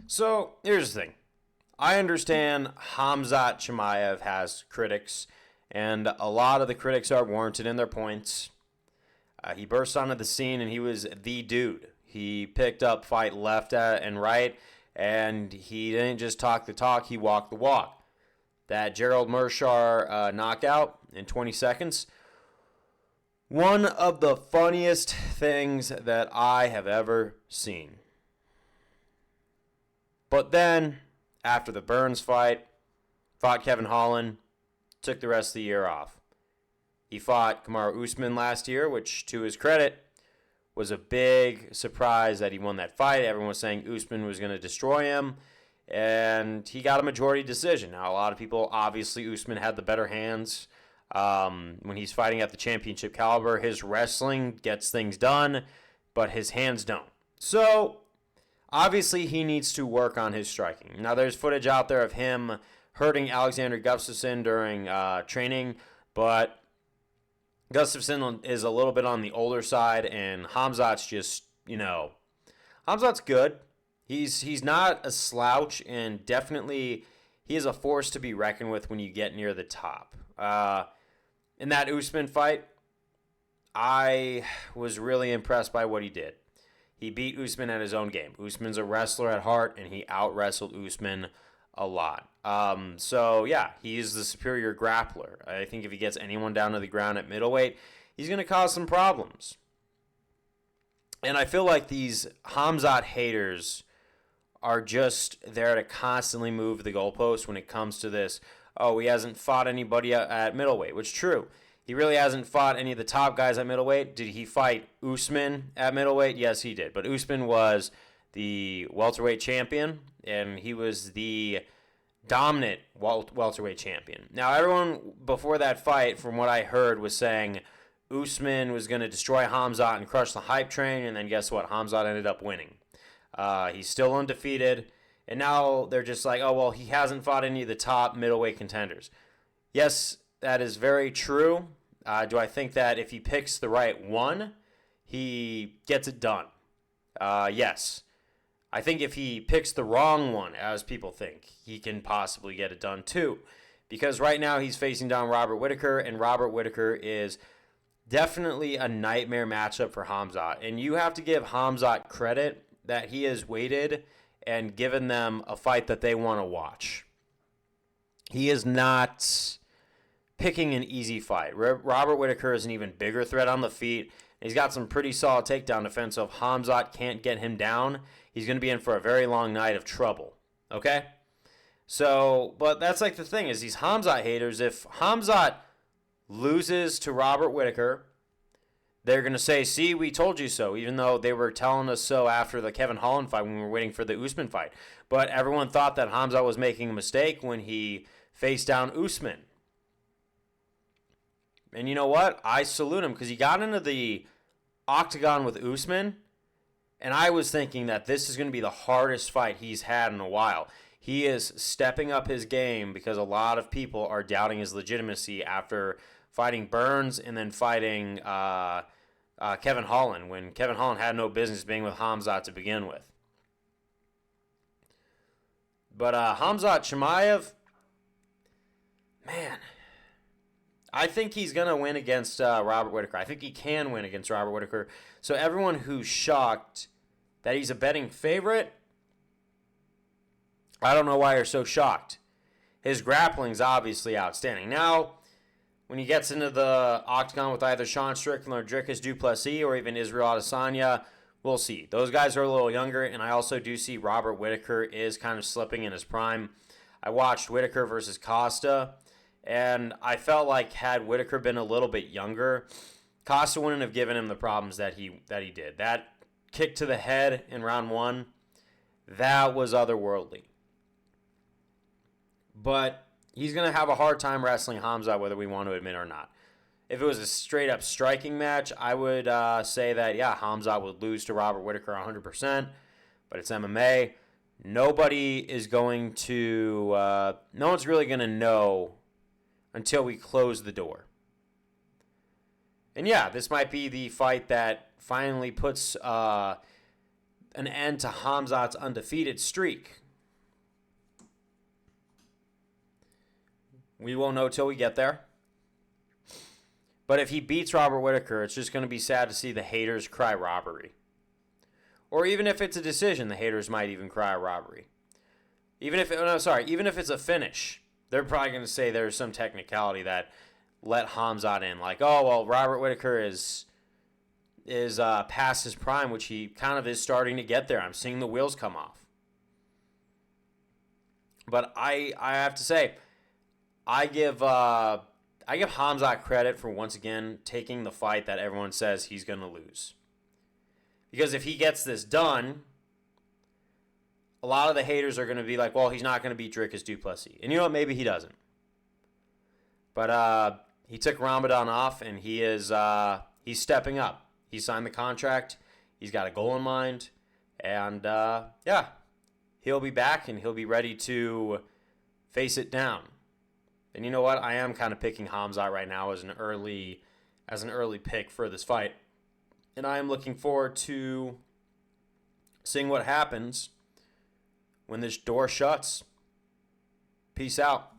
So here's the thing. I understand Khamzat Chimaev has critics, and a lot of the critics are warranted in their points. He burst onto the scene, and he was the dude. He picked up fight left and right, and he didn't just talk the talk, he walked the walk. That Gerald Mearshar knockout in 20 seconds, one of the funniest things that I have ever seen. But then, after the Burns fight, fought Kevin Holland, took the rest of the year off. He fought Kamaru Usman last year, which, to his credit, was a big surprise that he won that fight. Everyone was saying Usman was going to destroy him, and he got a majority decision. Now, a lot of people, obviously, Usman had the better hands. When he's fighting at the championship caliber, his wrestling gets things done, but his hands don't. So, obviously, he needs to work on his striking. Now, there's footage out there of him hurting Alexander Gustafsson during training, but Gustafsson is a little bit on the older side, and Khamzat's just, Khamzat's good. He's not a slouch, and definitely he is a force to be reckoned with when you get near the top. In that Usman fight, I was really impressed by what he did. He beat Usman at his own game. Usman's a wrestler at heart, and he out-wrestled Usman a lot. He's the superior grappler. I think if he gets anyone down to the ground at middleweight, he's going to cause some problems. And I feel like these Khamzat haters are just there to constantly move the goalposts when it comes to this. Oh, he hasn't fought anybody at middleweight, which is true. He really hasn't fought any of the top guys at middleweight. Did he fight Usman at middleweight? Yes, he did. But Usman was the welterweight champion, and he was the dominant welterweight champion. Now, everyone before that fight, from what I heard, was saying Usman was going to destroy Khamzat and crush the hype train, and then guess what? Khamzat ended up winning. He's still undefeated, and now they're just like, oh, well, he hasn't fought any of the top middleweight contenders. Yes, that is very true. Do I think that if he picks the right one, he gets it done? Yes. I think if he picks the wrong one, as people think, he can possibly get it done too. Because right now he's facing down Robert Whittaker, and Robert Whittaker is definitely a nightmare matchup for Khamzat. And you have to give Khamzat credit that he has waited and given them a fight that they want to watch. He is not picking an easy fight. Robert Whittaker is an even bigger threat on the feet. He's got some pretty solid takedown defense, so if Khamzat can't get him down, he's going to be in for a very long night of trouble. Okay? So, but that's like the thing is these Khamzat haters, if Khamzat loses to Robert Whittaker, they're going to say, see, we told you so, even though they were telling us so after the Kevin Holland fight when we were waiting for the Usman fight. But everyone thought that Khamzat was making a mistake when he faced down Usman. And you know what? I salute him because he got into the octagon with Usman, and I was thinking that this is going to be the hardest fight he's had in a while. He is stepping up his game because a lot of people are doubting his legitimacy after fighting Burns and then fighting Kevin Holland, when Kevin Holland had no business being with Khamzat to begin with. But Khamzat Chimaev, man, I think he's going to win against Robert Whittaker. I think he can win against Robert Whittaker. So everyone who's shocked that he's a betting favorite, I don't know why you're so shocked. His grappling's obviously outstanding. Now, when he gets into the octagon with either Sean Strickland or Dricus du Plessis or even Israel Adesanya, we'll see. Those guys are a little younger, and I also do see Robert Whittaker is kind of slipping in his prime. I watched Whittaker versus Costa, and I felt like had Whittaker been a little bit younger, Costa wouldn't have given him the problems that he did. That kick to the head in round one, that was otherworldly. But he's going to have a hard time wrestling Khamzat, whether we want to admit or not. If it was a straight-up striking match, I would say that, yeah, Khamzat would lose to Robert Whittaker 100%, but it's MMA. Nobody is going to, no one's really going to know until we close the door. And yeah, this might be the fight that finally puts a an end to Khamzat's undefeated streak. We won't know till we get there. But if he beats Robert Whittaker, it's just going to be sad to see the haters cry robbery. Or even if it's a decision, the haters might even cry robbery. Even if it's a finish, they're probably going to say there's some technicality that let Khamzat in. Like, oh, well, Robert Whittaker is past his prime, which he kind of is starting to get there. I'm seeing the wheels come off. But I have to say, I give Khamzat credit for once again taking the fight that everyone says he's going to lose. Because if he gets this done, a lot of the haters are going to be like, well, he's not going to beat Dricus du Plessis. And you know what? Maybe he doesn't. But he took Ramadan off, and he's stepping up. He signed the contract. He's got a goal in mind. And, he'll be back, and he'll be ready to face it down. And you know what? I am kind of picking Khamzat right now as an early pick for this fight. And I am looking forward to seeing what happens when this door shuts. Peace out.